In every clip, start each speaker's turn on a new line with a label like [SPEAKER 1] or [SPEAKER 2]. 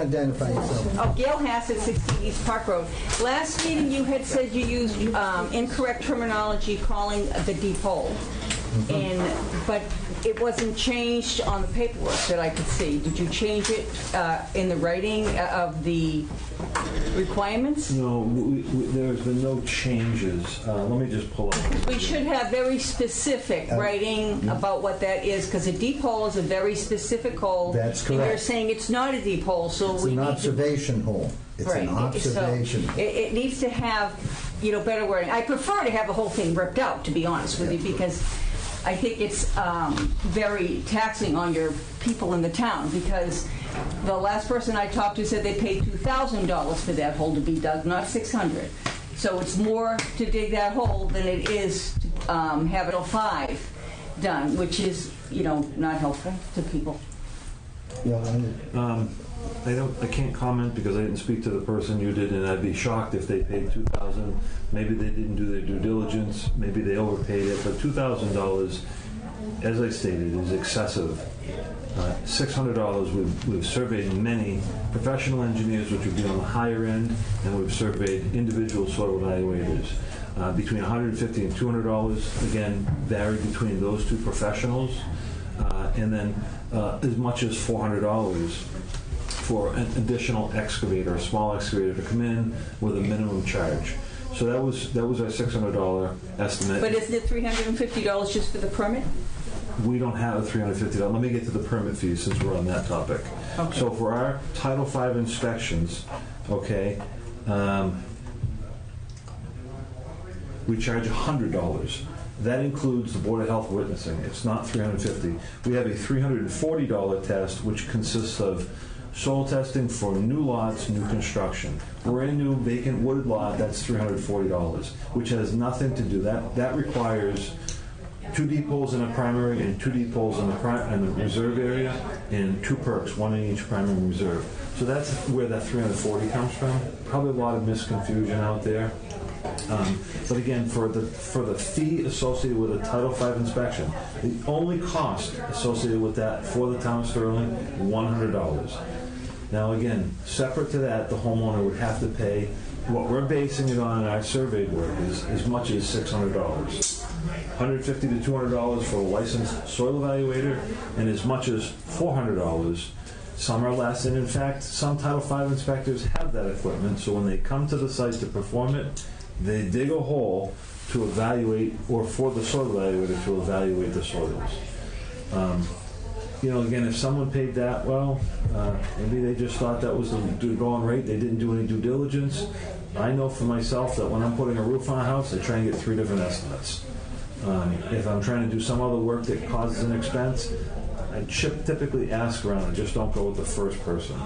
[SPEAKER 1] Identify yourself.
[SPEAKER 2] Oh, Gail Hassett, 16 East Park Road. Last meeting you had said you used incorrect terminology calling the deep hole. But it wasn't changed on the paperwork that I could see. Did you change it in the writing of the requirements?
[SPEAKER 3] No, there's been no changes. Let me just pull up.
[SPEAKER 2] We should have very specific writing about what that is, because a deep hole is a very specific hole.
[SPEAKER 1] That's correct.
[SPEAKER 2] And you're saying it's not a deep hole, so
[SPEAKER 1] It's
[SPEAKER 2] we
[SPEAKER 1] an
[SPEAKER 2] need
[SPEAKER 1] observation hole. It's
[SPEAKER 2] right.
[SPEAKER 1] an observation.
[SPEAKER 2] So it needs to have, better wording. I prefer to have the whole thing ripped out, to be honest with you, because I think it's very taxing on your people in the town, because the last person I talked to said they paid $2,000 for that hole to be dug, not $600. So it's more to dig that hole than it is to have it 5 done, which is, not helpful to people.
[SPEAKER 3] I can't comment because I didn't speak to the person you did, and I'd be shocked if they paid $2,000. Maybe they didn't do their due diligence. Maybe they overpaid it. But $2,000, as I stated, is excessive. $600. We've surveyed many professional engineers, which would be on the higher end, and we've surveyed individual soil evaluators. Between $150 and $200, again, vary between those two professionals, and then as much as $400 for an additional excavator, a small excavator, to come in with a minimum charge. So that was our $600 estimate.
[SPEAKER 2] But isn't it $350 just for the permit?
[SPEAKER 3] We don't have a $350. Let me get to the permit fee since we're on that topic.
[SPEAKER 2] Okay.
[SPEAKER 3] So for our Title V inspections, we charge $100. That includes the Board of Health witnessing. It's not $350. We have a $340 test, which consists of soil testing for new lots, new construction. Brand new vacant wooded lot, that's $340, which has nothing to do. That requires 2 deep holes in a primary and 2 deep holes in the reserve area, and 2 perks, 1 in each primary and reserve. So that's where that $340 comes from. Probably a lot of misconfusion out there. But again, for the fee associated with a Title V inspection, the only cost associated with that for the town of Sterling, $100. Now again, separate to that, the homeowner would have to pay, what we're basing it on in our surveyed work is as much as $600. $150 to $200 for a licensed soil evaluator, and as much as $400. Some are less, and in fact, some Title V inspectors have that equipment, so when they come to the site to perform it, they dig a hole to evaluate, or for the soil evaluator to evaluate the soils. Again, if someone paid that, maybe they just thought that was the going rate. They didn't do any due diligence. I know for myself that when I'm putting a roof on a house, I try and get 3 different estimates. If I'm trying to do some other work that causes an expense, I typically ask around. I just don't go with the first person.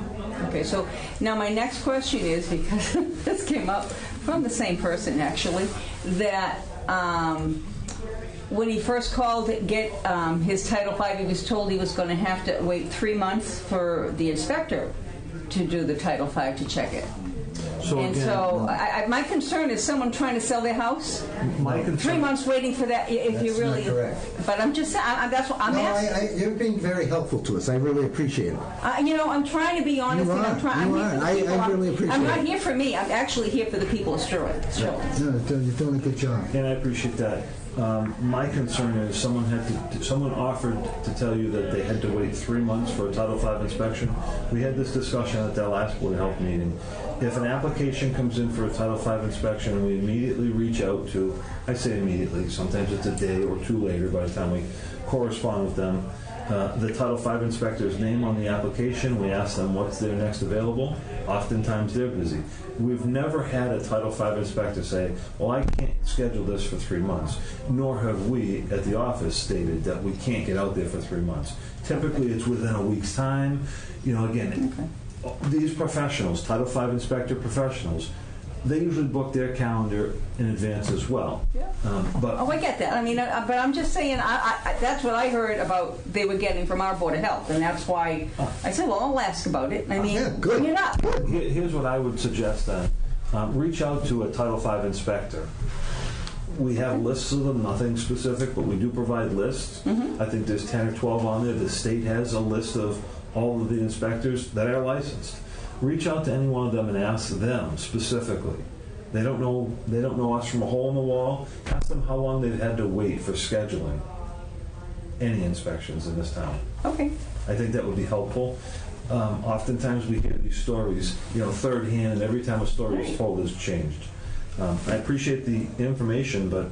[SPEAKER 2] Okay, so now my next question is, because this came up from the same person actually, that when he first called to get his Title V, he was told he was going to have to wait 3 months for the inspector to do the Title V to check it. My concern is someone trying to sell their house.
[SPEAKER 3] My concern,
[SPEAKER 2] 3 months waiting for that. If you really,
[SPEAKER 1] not correct.
[SPEAKER 2] But I'm just saying. That's what I'm asking.
[SPEAKER 1] You're being very helpful to us. I really appreciate it.
[SPEAKER 2] I'm trying to be honest.
[SPEAKER 1] You are.
[SPEAKER 2] I'm trying.
[SPEAKER 1] I really appreciate it.
[SPEAKER 2] I'm not here for me. I'm actually here for the people of Sterling.
[SPEAKER 1] No, you're doing a good job.
[SPEAKER 3] and I appreciate that. My concern is someone offered to tell you that they had to wait 3 months for a Title V inspection. We had this discussion at that last Board of Health meeting. If an application comes in for a Title V inspection and we immediately reach out to, I say immediately, sometimes it's a day or 2 later by the time we correspond with them, the Title V inspector's name on the application, we ask them what's their next available. Oftentimes they're busy. We've never had a Title V inspector say, well, I can't schedule this for 3 months, nor have we at the office stated that we can't get out there for 3 months. Typically it's within a week's time. These professionals, Title V inspector professionals, they usually book their calendar in advance as well.
[SPEAKER 2] Yeah. I get that. But I'm just saying, that's what I heard about they were getting from our Board of Health, and that's why I said, well, I'll ask about it.
[SPEAKER 1] Good.
[SPEAKER 2] Bring it up.
[SPEAKER 3] Here's what I would suggest then. Reach out to a Title V inspector. We have lists of them, nothing specific, but we do provide lists. Mm-hmm. I think there's 10 or 12 on there. The state has a list of all of the inspectors that are licensed. reach out to any one of them and ask them specifically. They don't know us from a hole in the wall. Ask them how long they've had to wait for scheduling any inspections in this town.
[SPEAKER 2] Okay.
[SPEAKER 3] I think that would be helpful. Oftentimes we hear these stories, third hand, and every time a story is told, it's changed. I appreciate the information, but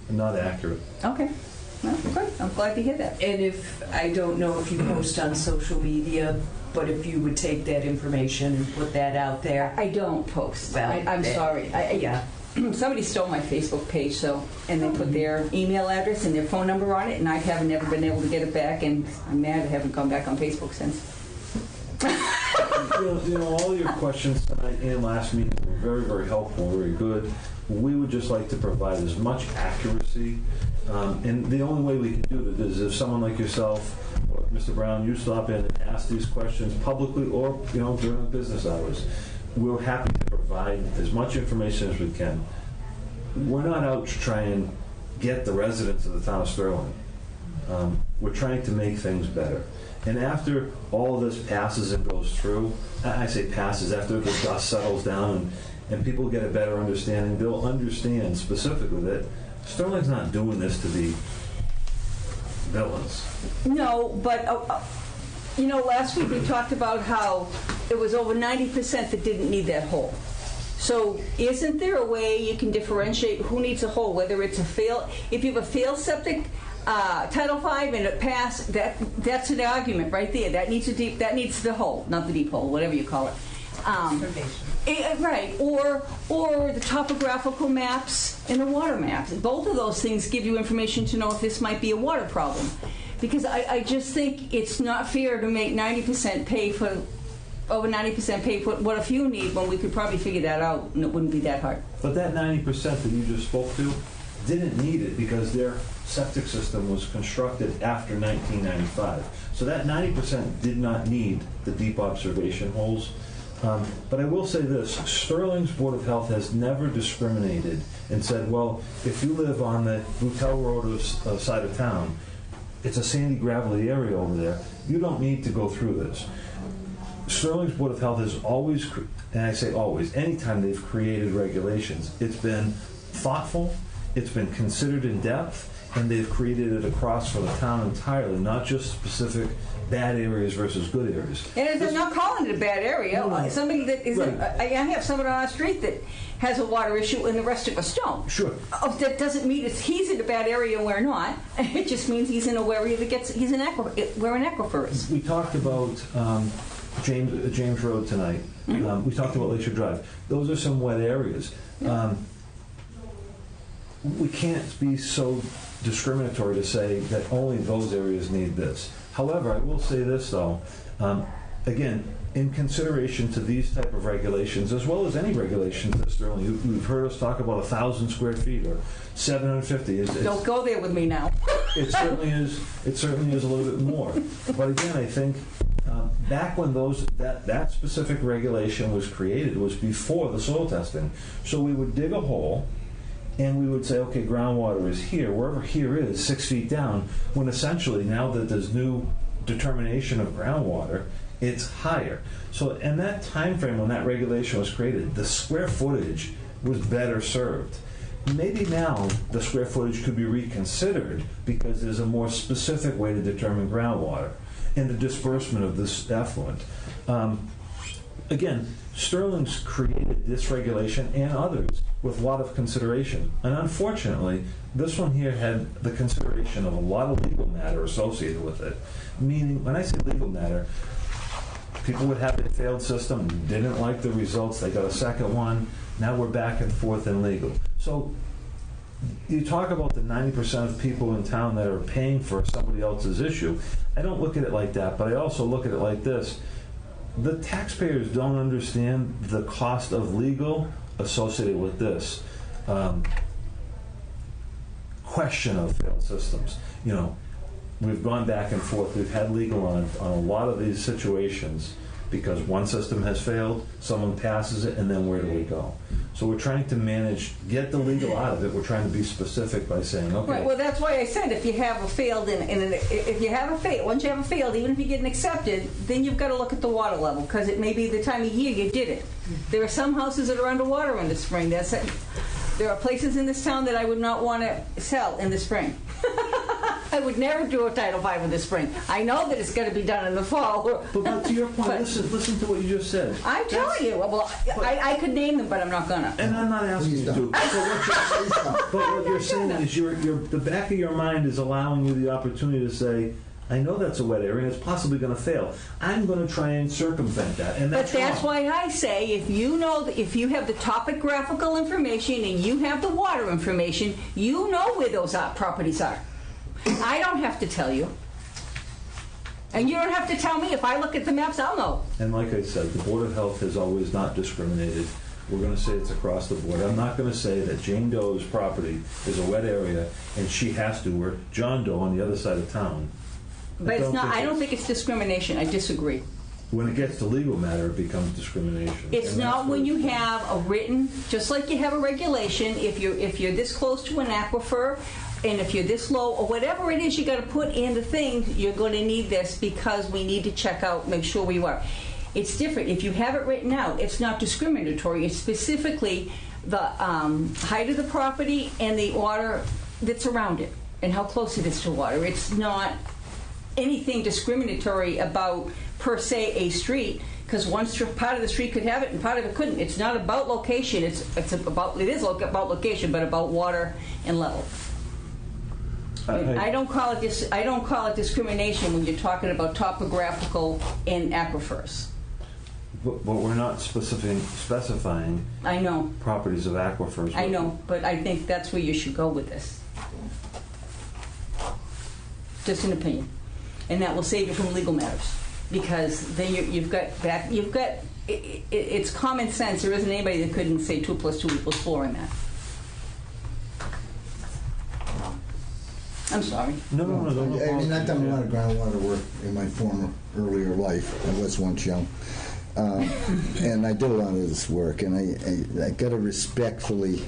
[SPEAKER 3] not accurate.
[SPEAKER 2] Okay. Well, good. I'm glad to hear that.
[SPEAKER 4] And I don't know if you post on social media, but if you would take that information and put that out there.
[SPEAKER 2] I don't post.
[SPEAKER 4] Well,
[SPEAKER 2] I'm sorry.
[SPEAKER 4] Yeah.
[SPEAKER 2] Somebody stole my Facebook page, and they put their email address and their phone number on it, and I haven't never been able to get it back, and I'm mad I haven't gone back on Facebook since.
[SPEAKER 3] All your questions tonight and last meeting were very, very helpful, very good. We would just like to provide as much accuracy, and the only way we can do it is if someone like yourself or Mr. Brown, you stop in and ask these questions publicly or during business hours. We're happy to provide as much information as we can. We're not out to try and get the residents of the town of Sterling. We're trying to make things better. And after all of this passes and goes through, I say passes, after the dust settles down and people get a better understanding, they'll understand specifically that Sterling's not doing this to be villains.
[SPEAKER 2] No, but last week we talked about how it was over 90% that didn't need that hole. So isn't there a way you can differentiate who needs a hole, whether it's if you have a failed septic Title V and it passed, that's an argument right there. That needs the hole, not the deep hole, whatever you call it. Right, or the topographical maps and the water maps. Both of those things give you information to know if this might be a water problem. Because I just think it's not fair to make 90% pay for, over 90% pay for what a few need when we could probably figure that out and it wouldn't be that hard.
[SPEAKER 3] But that 90% that you just spoke to didn't need it because their septic system was constructed after 1995. So that 90% did not need the deep observation holes. But I will say this, Sterling's Board of Health has never discriminated and said, well, if you live on the Boutel Road side of town, it's a sandy, gravelly area over there, you don't need to go through this. Sterling's Board of Health has always, and I say always, anytime they've created regulations, it's been thoughtful, it's been considered in depth, and they've created it across for the town entirely, not just specific bad areas versus good areas.
[SPEAKER 2] And they're not calling it a bad area.
[SPEAKER 3] No.
[SPEAKER 2] Somebody that is,
[SPEAKER 3] right.
[SPEAKER 2] I have someone on our street that has a water issue and the rest of us don't.
[SPEAKER 3] Sure.
[SPEAKER 2] That doesn't mean he's in a bad area and we're not. It just means he's in a area that where an aquifer is.
[SPEAKER 3] We talked about James Road tonight.
[SPEAKER 2] Mm-hmm.
[SPEAKER 3] We talked about Lakeshore Drive. Those are some wet areas. We can't be so discriminatory to say that only those areas need this. However, I will say this though, again, in consideration to these type of regulations, as well as any regulations that Sterling, you've heard us talk about 1,000 square feet or 750.
[SPEAKER 2] Don't go there with me now.
[SPEAKER 3] It certainly is. It certainly is a little bit more. But again, I think back when that specific regulation was created was before the soil testing. So we would dig a hole. And we would say, okay, groundwater is here, wherever here is, 6 feet down, when essentially now that there's new determination of groundwater, it's higher. So in that time frame when that regulation was created, the square footage was better served. Maybe now the square footage could be reconsidered because there's a more specific way to determine groundwater and the disbursement of this effluent. Again, Sterling's created this regulation and others with a lot of consideration. And unfortunately, this one here had the consideration of a lot of legal matter associated with it. Meaning, when I say legal matter, people would have a failed system, didn't like the results, they got a second one, now we're back and forth in legal. So you talk about the 90% of people in town that are paying for somebody else's issue. I don't look at it like that, but I also look at it like this. The taxpayers don't understand the cost of legal associated with this question of failed systems. We've gone back and forth. We've had legal on a lot of these situations because one system has failed, someone passes it, and then where do we go? So we're trying to manage, get the legal out of it. We're trying to be specific by saying, okay.
[SPEAKER 2] Right. Well, that's why I said if you have a failed, if you have a failed, once you have a failed, even if you get an accepted, then you've got to look at the water level because it may be the time of year you did it. There are some houses that are underwater in the spring. There are places in this town that I would not want to sell in the spring. I would never do a Title V in the spring. I know that it's going to be done in the fall.
[SPEAKER 3] But to your point, listen to what you just said.
[SPEAKER 2] I'm telling you. Well, I could name them, but I'm not going to.
[SPEAKER 3] And I'm not asking you to. But what you're saying is the back of your mind is allowing you the opportunity to say, I know that's a wet area and it's possibly going to fail. I'm going to try and circumvent that. And that's
[SPEAKER 2] why I say if you have the topographical information and you have the water information, you know where those properties are. I don't have to tell you. And you don't have to tell me. If I look at the maps, I'll know.
[SPEAKER 3] And like I said, the Board of Health has always not discriminated. We're going to say it's across the board. I'm not going to say that Jane Doe's property is a wet area and she has to, or John Doe on the other side of town.
[SPEAKER 2] But it's not. I don't think it's discrimination. I disagree.
[SPEAKER 3] When it gets to legal matter, it becomes discrimination.
[SPEAKER 2] It's not when you have a written, just like you have a regulation. If you're this close to an aquifer, and if you're this low, or whatever it is, you got to put in the thing. You're going to need this because we need to check out, make sure we are. It's different. If you have it written out, it's not discriminatory. It's specifically the height of the property and the water that's around it, and how close it is to water. It's not anything discriminatory about per se a street, because one part of the street could have it and part of it couldn't. It's not about location. It is about location, but about water and level. I don't call it discrimination when you're talking about topographical and aquifers.
[SPEAKER 3] But we're not specifying.
[SPEAKER 2] I know
[SPEAKER 3] properties of aquifers.
[SPEAKER 2] I know, but I think that's where you should go with this. Just an opinion. And that will save you from legal matters, because then it's common sense. There isn't anybody that couldn't say 2 + 2 = 4 in that. I'm sorry.
[SPEAKER 3] No.
[SPEAKER 1] I mean, I've done a lot of groundwater work in my earlier life. I was once young. And I did a lot of this work, and I got to respectfully,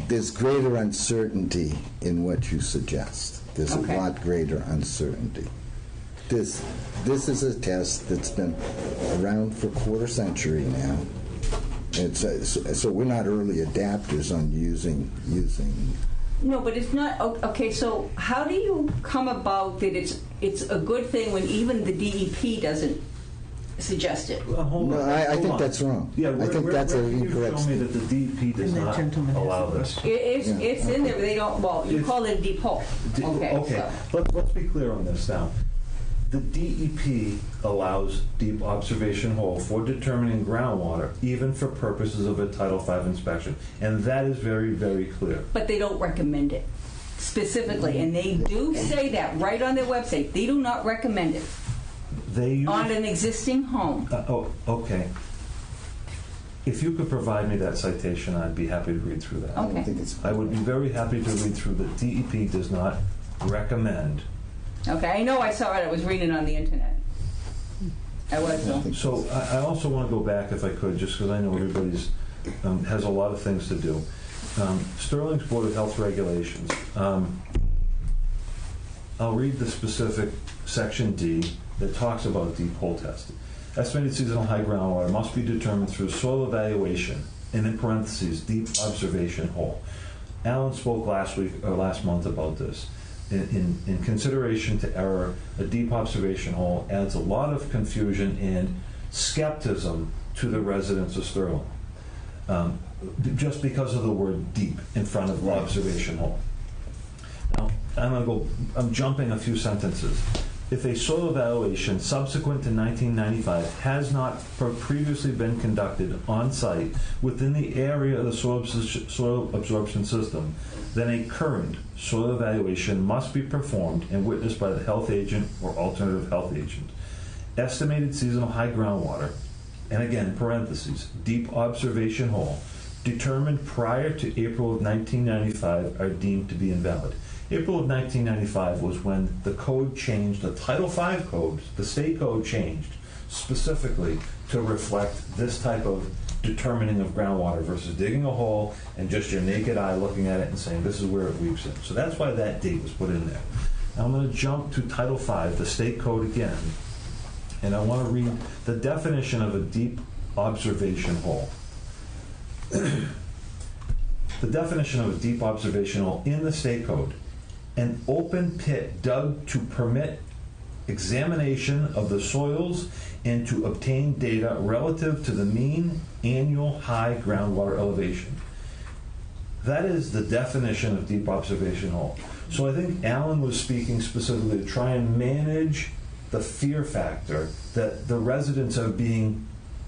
[SPEAKER 1] there's greater uncertainty in what you suggest. There's a lot greater uncertainty. This is a test that's been around for a quarter century now. So we're not early adapters on using.
[SPEAKER 2] No, but it's not okay. So how do you come about that it's a good thing when even the DEP doesn't suggest it?
[SPEAKER 1] I think that's wrong.
[SPEAKER 3] Yeah,
[SPEAKER 1] I think that's an incorrect.
[SPEAKER 3] You show me that the DEP does not allow this.
[SPEAKER 2] It's in there, but they don't. Well, you call it a deep hole.
[SPEAKER 3] Okay.
[SPEAKER 2] So.
[SPEAKER 3] Let's be clear on this now. The DEP allows deep observation hole for determining groundwater, even for purposes of a Title V inspection, and that is very, very clear.
[SPEAKER 2] But they don't recommend it specifically, and they do say that right on their website. They do not recommend it on an existing home.
[SPEAKER 3] Okay. If you could provide me that citation, I'd be happy to read through that.
[SPEAKER 2] Okay.
[SPEAKER 3] I would be very happy to read through that. DEP does not recommend.
[SPEAKER 2] Okay, I know I saw it. I was reading it on the internet. I was, though.
[SPEAKER 3] So I also want to go back, if I could, just because I know everybody's has a lot of things to do. Sterling's Board of Health regulations. I'll read the specific section D that talks about deep hole testing. Estimated seasonal high groundwater must be determined through soil evaluation, and in parentheses, deep observation hole. Alan spoke last month about this. In consideration to error, a deep observation hole adds a lot of confusion and skepticism to the residents of Sterling, just because of the word deep in front of the observation hole. Now, I'm jumping a few sentences. If a soil evaluation subsequent to 1995 has not previously been conducted on site within the area of the soil absorption system, then a current soil evaluation must be performed and witnessed by the health agent or alternative health agent. Estimated seasonal high groundwater, and again, parentheses, deep observation hole, determined prior to April of 1995 are deemed to be invalid. April of 1995 was when the code changed, the Title V code, the state code changed specifically to reflect this type of determining of groundwater versus digging a hole and just your naked eye looking at it and saying this is where it weeps in. So that's why that date was put in there. Now I'm going to jump to Title V, the state code again, and I want to read the definition of a deep observation hole. The definition of a deep observation hole in the state code: an open pit dug to permit examination of the soils and to obtain data relative to the mean annual high groundwater elevation. That is the definition of deep observation hole. So I think Alan was speaking specifically to try and manage the fear factor that the residents are being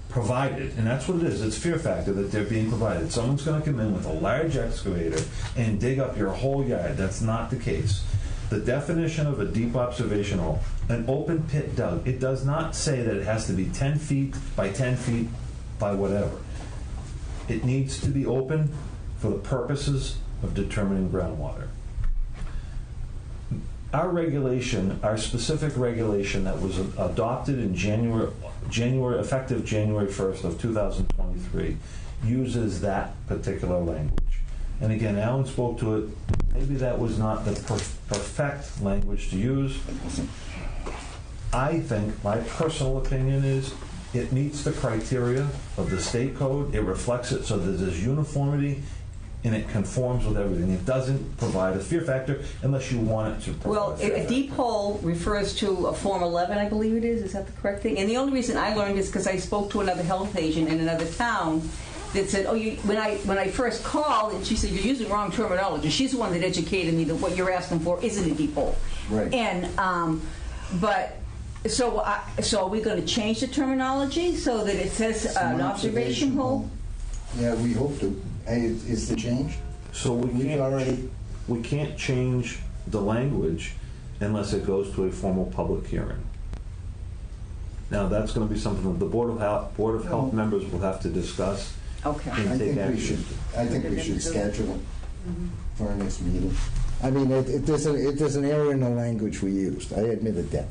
[SPEAKER 3] provided, and that's what it is. It's fear factor that they're being provided. Someone's going to come in with a large excavator and dig up your whole yard. That's not the case. The definition of a deep observation hole, an open pit dug, it does not say that it has to be 10 feet by 10 feet by whatever. It needs to be open for the purposes of determining groundwater. Our regulation, our specific regulation that was adopted in effective January 1st of 2023, uses that particular language. And again, Alan spoke to it. Maybe that was not the perfect language to use. I think, my personal opinion is, it meets the criteria of the state code. It reflects it so that there's uniformity and it conforms with everything. It doesn't provide a fear factor unless you want it to provide.
[SPEAKER 2] Well, a deep hole refers to a Form 11, I believe it is. Is that the correct thing? And the only reason I learned is because I spoke to another health agent in another town that said, "Oh, when I first called," and she said, "You're using wrong terminology." She's the one that educated me that what you're asking for isn't a deep hole.
[SPEAKER 1] Right.
[SPEAKER 2] And so are we going to change the terminology so that it says an observation hole?
[SPEAKER 1] Yeah, we hope to. Hey, is the change?
[SPEAKER 3] So we can't change the language unless it goes to a formal public hearing. Now that's going to be something that the Board of Health members will have to discuss.
[SPEAKER 2] Okay.
[SPEAKER 1] I think we should schedule it for our next meeting. I mean, there's an error in the language we used. I admitted that.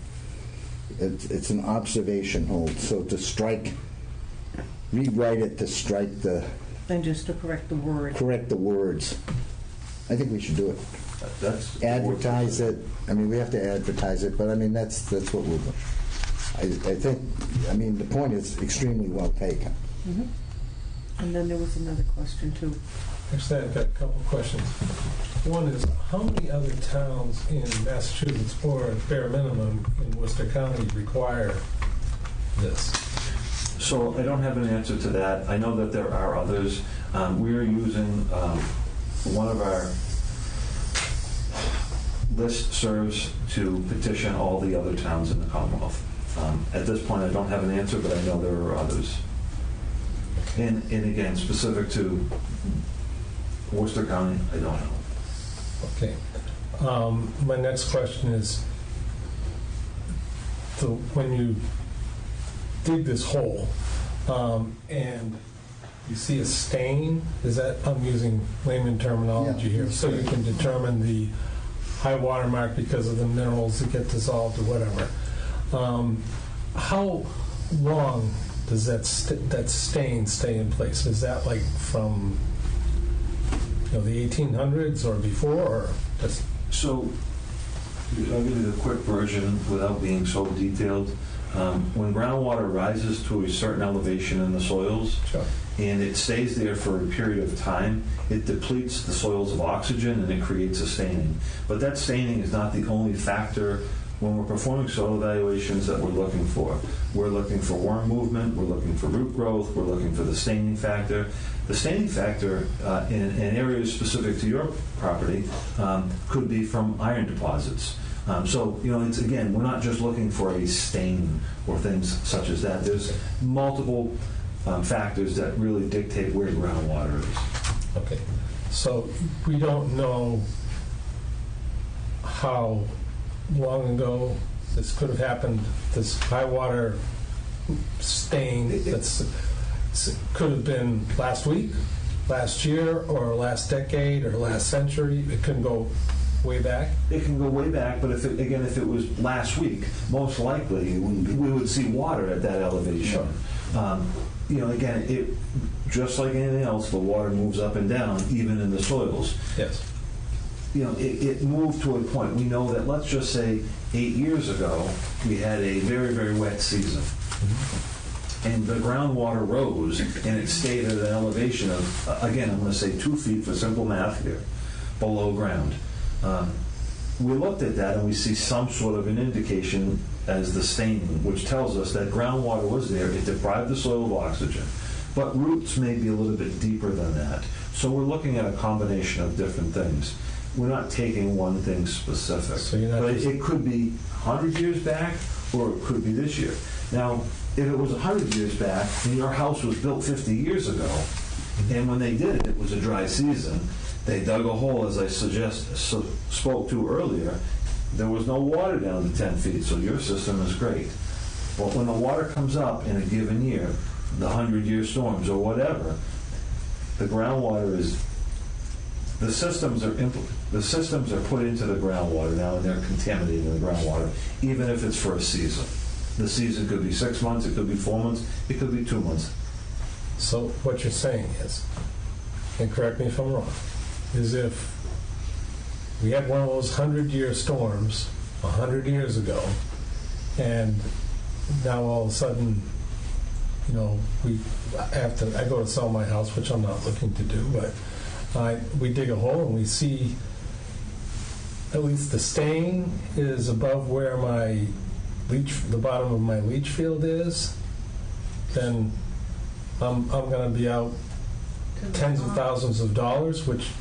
[SPEAKER 1] It's an observation hole. So to rewrite it to strike the.
[SPEAKER 5] And just to correct the word.
[SPEAKER 1] Correct the words. I think we should do it.
[SPEAKER 3] That's
[SPEAKER 1] advertise it. I mean, we have to advertise it, but I mean that's what we'll do. I think. I mean, the point is extremely well taken.
[SPEAKER 5] Mm-hmm. And then there was another question too.
[SPEAKER 6] Actually, I've got a couple of questions. One is, how many other towns in Massachusetts, or at bare minimum in Worcester County, require this?
[SPEAKER 3] So I don't have an answer to that. I know that there are others. We are using one of our listservs to petition all the other towns in the Commonwealth. At this point, I don't have an answer, but I know there are others. And again, specific to Worcester County, I don't know.
[SPEAKER 6] Okay. My next question is, so when you dig this hole and you see a stain, is that, I'm using layman terminology here, so you can determine the high water mark because of the minerals that get dissolved or whatever. How long does that stain stay in place? Is that like from the 1800s or before? Or just...
[SPEAKER 3] So I'll give you the quick version without being so detailed. When groundwater rises to a certain elevation in the soils,
[SPEAKER 6] sure,
[SPEAKER 3] and it stays there for a period of time, it depletes the soils of oxygen and it creates a staining. But that staining is not the only factor when we're performing soil evaluations that we're looking for. We're looking for worm movement, we're looking for root growth, we're looking for the staining factor. The staining factor in areas specific to your property could be from iron deposits. So, it's, again, we're not just looking for a stain or things such as that. There's multiple factors that really dictate where groundwater is.
[SPEAKER 6] Okay. So we don't know how long ago this could have happened, this high water stain could have been last week, last year, or last decade, or last century. It could go way back?
[SPEAKER 3] It can go way back, but if it was last week, most likely we would see water at that elevation. Again, just like anything else, the water moves up and down, even in the soils.
[SPEAKER 6] Yes.
[SPEAKER 3] It moved to a point. We know that, let's just say 8 years ago, we had a very, very wet season. And the groundwater rose, and it stayed at an elevation of, again, I'm going to say 2 feet for simple math here, below ground. We looked at that, and we see some sort of an indication as the staining, which tells us that groundwater was there. It deprived the soil of oxygen. But roots may be a little bit deeper than that. So we're looking at a combination of different things. We're not taking one thing specific.
[SPEAKER 6] So you're not
[SPEAKER 3] but
[SPEAKER 6] just...
[SPEAKER 3] it could be 100 years back, or it could be this year. Now, if it was 100 years back, and your house was built 50 years ago, and when they did it, it was a dry season, they dug a hole, as I spoke to earlier. There was no water down to 10 feet, so your system is great. But when the water comes up in a given year, the 100-year storms or whatever, the groundwater is, the systems are put into the groundwater now, and they're contaminating the groundwater, even if it's for a season. The season could be 6 months, it could be 4 months, it could be 2 months.
[SPEAKER 6] So what you're saying is, and correct me if I'm wrong, is if we had one of those 100-year storms 100 years ago, and now all of a sudden, I go to sell my house, which I'm not looking to do, but we dig a hole and we see at least the stain is above where the bottom of my leach field is, then I'm going to be out tens of thousands of dollars, which...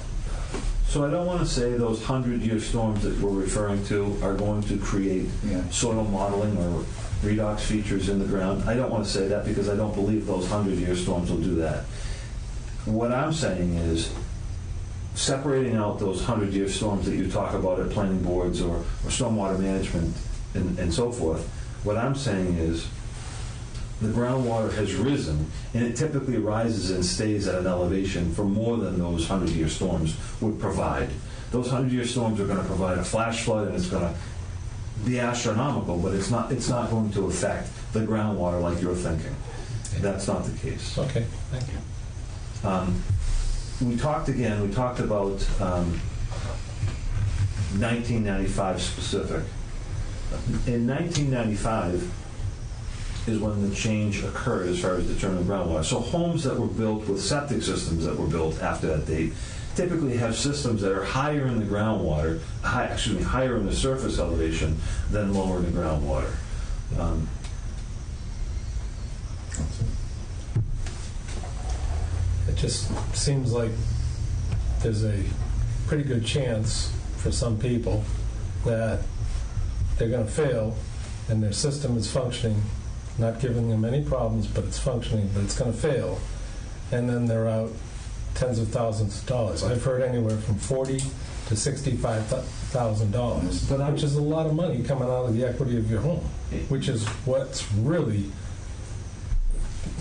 [SPEAKER 3] So I don't want to say those 100-year storms that we're referring to are going to create soil mottling or redox features in the ground. I don't want to say that because I don't believe those 100-year storms will do that. What I'm saying is, separating out those 100-year storms that you talk about at planning boards or stormwater management and so forth, what I'm saying is the groundwater has risen, and it typically rises and stays at an elevation for more than those 100-year storms would provide. Those 100-year storms are going to provide a flash flood, and it's going to be astronomical, but it's not going to affect the groundwater like you're thinking. That's not the case.
[SPEAKER 6] Okay, thank you.
[SPEAKER 3] We talked about 1995 specific. In 1995 is when the change occurred as far as determining groundwater. So homes that were built with septic systems that were built after that date typically have systems that are higher in the groundwater, higher in the surface elevation than lower in the groundwater.
[SPEAKER 6] It just seems like there's a pretty good chance for some people that they're going to fail and their system is functioning, not giving them any problems, but it's functioning, but it's going to fail. And then they're out tens of thousands of dollars. I've heard anywhere from $40,000 to $65,000, which is a lot of money coming out of the equity of your home, which is what's really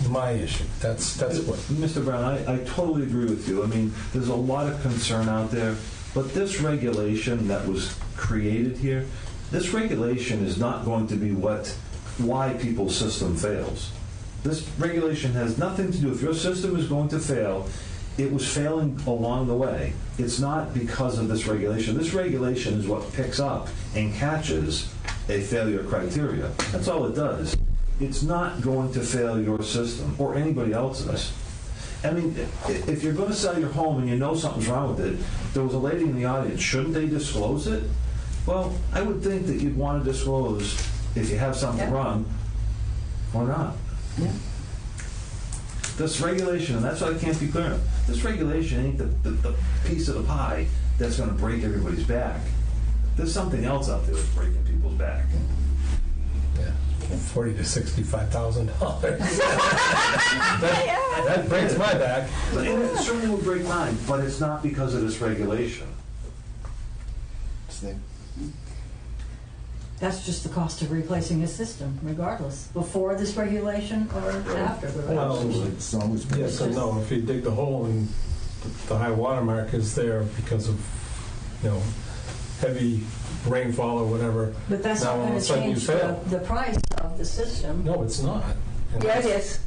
[SPEAKER 6] my issue. That's what...
[SPEAKER 3] Mr. Brown, I totally agree with you. I mean, there's a lot of concern out there, but this regulation that was created here, this regulation is not going to be why people's system fails. This regulation has nothing to do, if your system is going to fail, it was failing along the way. It's not because of this regulation. This regulation is what picks up and catches a failure criteria. That's all it does. It's not going to fail your system or anybody else's. I mean, if you're going to sell your home and you know something's wrong with it, there was a lady in the audience, shouldn't they disclose it? Well, I would think that you'd want to disclose if you have something wrong or not.
[SPEAKER 2] Yeah.
[SPEAKER 3] This regulation, and that's what I can't be clear on, this regulation ain't the piece of the pie that's going to break everybody's back. There's something else out there that's breaking people's back.
[SPEAKER 6] Yeah, $40,000 to $65,000. that breaks my back.
[SPEAKER 3] But it certainly would break mine, but it's not because of this regulation.
[SPEAKER 2] That's just the cost of replacing a system, regardless, before this regulation or after the regulation.
[SPEAKER 1] It's always been
[SPEAKER 6] Yes and no. If you dig the hole and the high water mark is there because of, heavy rainfall or whatever.
[SPEAKER 7] But that's
[SPEAKER 6] now
[SPEAKER 7] not
[SPEAKER 6] all of
[SPEAKER 7] going
[SPEAKER 6] a
[SPEAKER 7] to
[SPEAKER 6] sudden you
[SPEAKER 7] change
[SPEAKER 6] fail.
[SPEAKER 7] the price of the system.
[SPEAKER 6] No, it's not. And
[SPEAKER 2] Yeah, it is.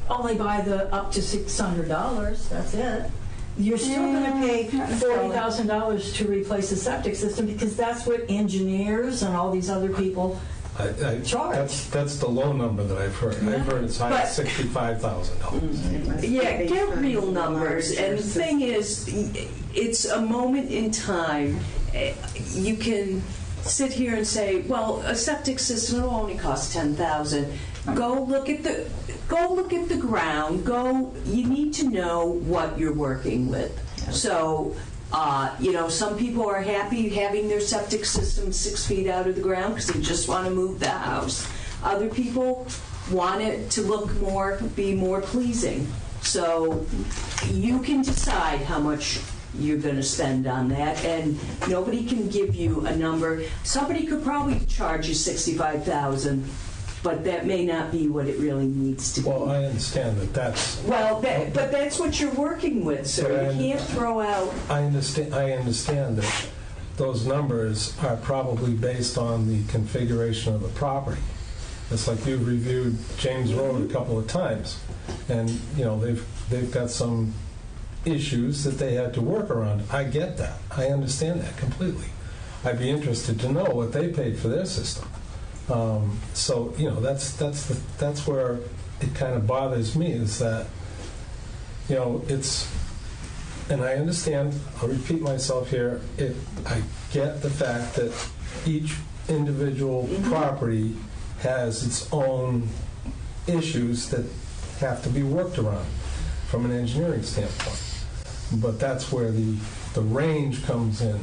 [SPEAKER 7] Only by the up to $600, that's it. You're still going to pay $40,000 to replace the septic system because that's what engineers and all these other people charge.
[SPEAKER 6] That's the low number that I've heard. I've heard as high as
[SPEAKER 4] But-
[SPEAKER 6] $65,000.
[SPEAKER 4] Yeah, get real numbers. And the thing is, it's a moment in time. You can sit here and say, well, a septic system will only cost $10,000. Go look at the ground. You need to know what you're working with. So, some people are happy having their septic system 6 feet out of the ground because they just want to move the house. Other people want it to be more pleasing. So you can decide how much you're going to spend on that, and nobody can give you a number. Somebody could probably charge you $65,000, but that may not be what it really needs to be.
[SPEAKER 6] Well, I understand that's.
[SPEAKER 4] Well, but that's what you're working with, sir. You can't throw out.
[SPEAKER 6] I understand that those numbers are probably based on the configuration of the property. It's like you've reviewed James Road a couple of times, and they've got some issues that they had to work around. I get that. I understand that completely. I'd be interested to know what they paid for their system. So that's where it kind of bothers me is that it's, and I understand. I'll repeat myself here. I get the fact that each individual property has its own issues that have to be worked around from an engineering standpoint. But that's where the range comes in.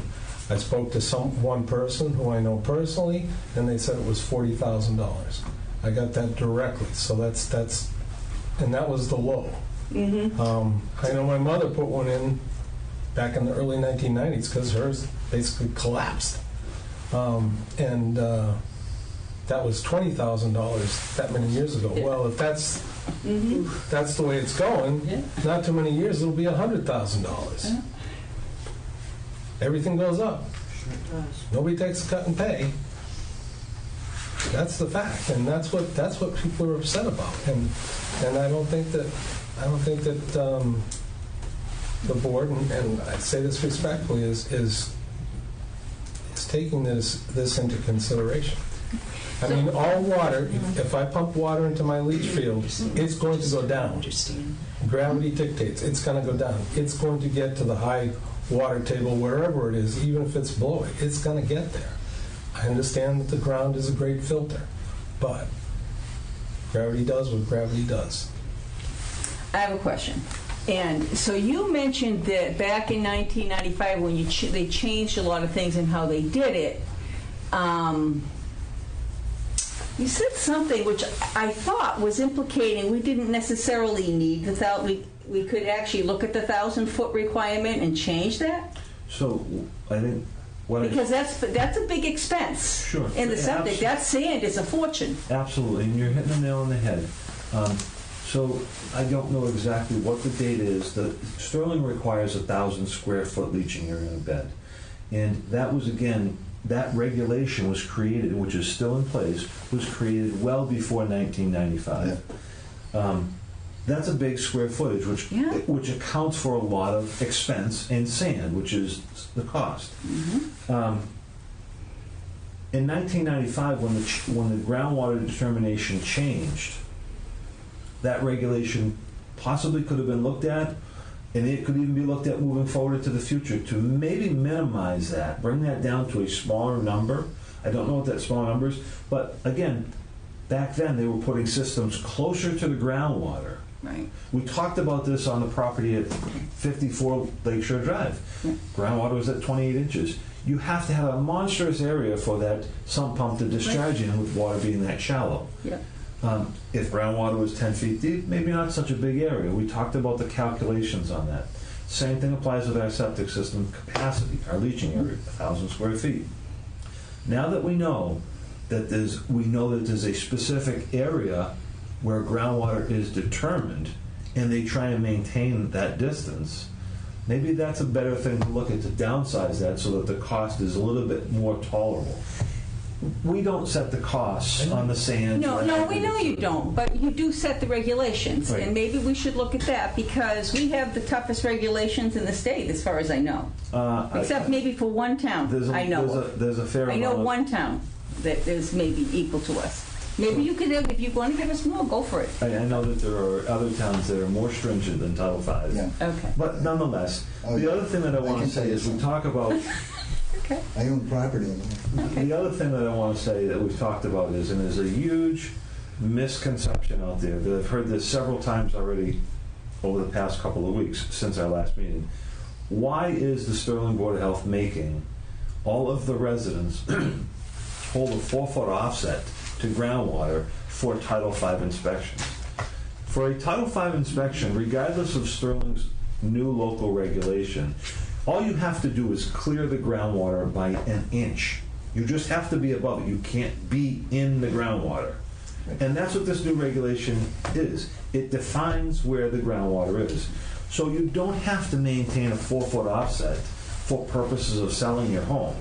[SPEAKER 6] I spoke to one person who I know personally, and they said it was $40,000. I got that directly, so that's, and that was the low.
[SPEAKER 4] Mm-hmm.
[SPEAKER 6] I know my mother put one in back in the early 1990s because hers basically collapsed, and that was $20,000 that many years ago. Well, if that's the way it's going, not too many years it'll be $100,000. Everything goes up. Nobody takes a cut and pay. That's the fact, and that's what people are upset about. And I don't think that the board, and I say this respectfully, is taking this into consideration. I mean, all water. If I pump water into my leach field, it's going to go down. Gravity dictates it's going to go down. It's going to get to the high water table wherever it is, even if it's below it. It's going to get there. I understand that the ground is a great filter, but gravity does what gravity does.
[SPEAKER 2] I have a question. And so you mentioned that back in 1995 when they changed a lot of things in how they did it, you said something which I thought was implicating we didn't necessarily need without we could actually look at the 1,000-foot requirement and change that?
[SPEAKER 3] So I think
[SPEAKER 2] because that's a big expense.
[SPEAKER 3] Sure.
[SPEAKER 2] In the septic. That sand is a fortune.
[SPEAKER 3] Absolutely, and you're hitting the nail on the head. So I don't know exactly what the date is. Sterling requires 1,000 square foot leaching area in a bed. And that was, again, that regulation was created, which is still in place, was created well before 1995.
[SPEAKER 1] Yeah.
[SPEAKER 3] That's a big square footage, which accounts for a lot of expense in sand, which is the cost.
[SPEAKER 2] Mm-hmm.
[SPEAKER 3] In 1995, when the groundwater determination changed, that regulation possibly could have been looked at, and it could even be looked at moving forward into the future to maybe minimize that, bring that down to a smaller number. I don't know what that small number is, but again, back then they were putting systems closer to the groundwater.
[SPEAKER 2] Right.
[SPEAKER 3] We talked about this on the property at 54 Lakeshore Drive.
[SPEAKER 2] Yeah.
[SPEAKER 3] Groundwater was at 28 inches. You have to have a monstrous area for that sump pump to discharge in with water being that shallow.
[SPEAKER 2] Yeah.
[SPEAKER 3] If groundwater was 10 feet deep, maybe not such a big area. We talked about the calculations on that. Same thing applies with our septic system capacity, our leaching area, 1,000 square feet. Now that we know that there's a specific area where groundwater is determined, and they try and maintain that distance, maybe that's a better thing to look at, to downsize that so that the cost is a little bit more tolerable. We don't set the costs on the sand.
[SPEAKER 2] No, we know you don't, but you do set the regulations,
[SPEAKER 3] Right.
[SPEAKER 2] and maybe we should look at that, because we have the toughest regulations in the state, as far as I know. Except maybe for one town, I know of.
[SPEAKER 3] There's a fair
[SPEAKER 2] I
[SPEAKER 3] amount
[SPEAKER 2] know
[SPEAKER 3] of...
[SPEAKER 2] one town that is maybe equal to us. Maybe you could, if you want to give us more, go for it.
[SPEAKER 3] I know that there are other towns that are more stringent than Title V.
[SPEAKER 1] Yeah.
[SPEAKER 2] Okay.
[SPEAKER 3] But nonetheless, the other thing that I want
[SPEAKER 1] can
[SPEAKER 3] to say
[SPEAKER 1] tell you
[SPEAKER 3] is we
[SPEAKER 1] something.
[SPEAKER 3] talk about...
[SPEAKER 2] Okay.
[SPEAKER 1] I own property in there.
[SPEAKER 3] The other thing that I want to say that we've talked about is, and there's a huge misconception out there, that I've heard this several times already over the past couple of weeks since our last meeting. Why is the Sterling Board of Health making all of the residents hold a 4-foot offset to groundwater for Title V inspections? For a Title V inspection, regardless of Sterling's new local regulation, all you have to do is clear the groundwater by an inch. You just have to be above it. You can't be in the groundwater. And that's what this new regulation is. It defines where the groundwater is. So you don't have to maintain a 4-foot offset for purposes of selling your home.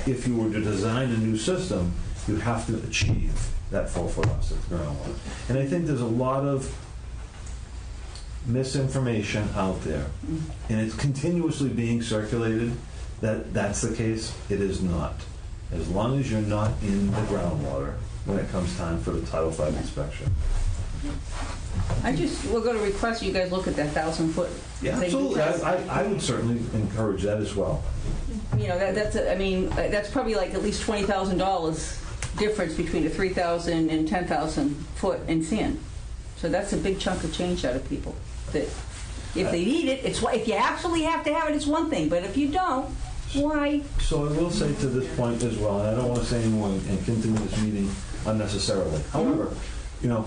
[SPEAKER 3] If you were to design a new system, you have to achieve that 4-foot offset to groundwater. And I think there's a lot of misinformation out there, and it's continuously being circulated that that's the case. It is not. As long as you're not in the groundwater when it comes time for the Title V inspection.
[SPEAKER 2] We're going to request you guys look at that 1,000-foot.
[SPEAKER 3] Yeah,
[SPEAKER 2] thing,
[SPEAKER 3] absolutely.
[SPEAKER 2] because,
[SPEAKER 3] I would certainly encourage that as well.
[SPEAKER 2] you know, that's probably like at least $20,000 difference between a 3,000 and 10,000 foot in sand. So that's a big chunk of change out of people. That if they need it, if you absolutely have to have it, it's one thing. But if you don't, why?
[SPEAKER 3] So I will say to this point as well, and I don't want to say any more and continue this meeting unnecessarily. However, you know,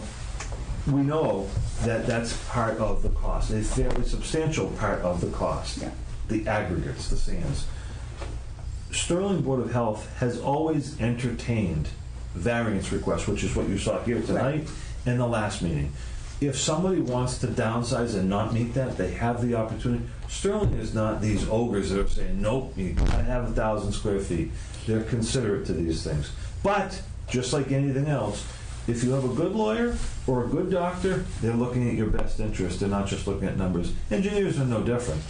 [SPEAKER 3] we know that that's part of the cost, a fairly substantial part of the cost, the aggregates, the sands. Sterling Board of Health has always entertained variance requests, which is what you saw here tonight and the last meeting. If somebody wants to downsize and not meet that, they have the opportunity. Sterling is not these ogres that are saying, nope, you gotta have 1,000 square feet. They're considerate to these things. But, just like anything else, if you have a good lawyer or a good doctor, they're looking at your best interest. They're not just looking at numbers. Engineers are no different.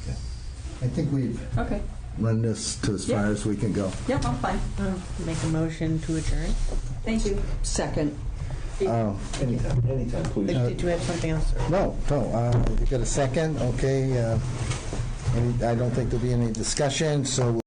[SPEAKER 1] Okay. I think we've run this to as far as we can go.
[SPEAKER 2] Yep, I'm fine.
[SPEAKER 5] Make a motion to adjourn.
[SPEAKER 2] Thank you.
[SPEAKER 7] Second.
[SPEAKER 3] Anytime, please.
[SPEAKER 5] Did you have something else?
[SPEAKER 1] No. You got a second? Okay. I don't think there'll be any discussion, so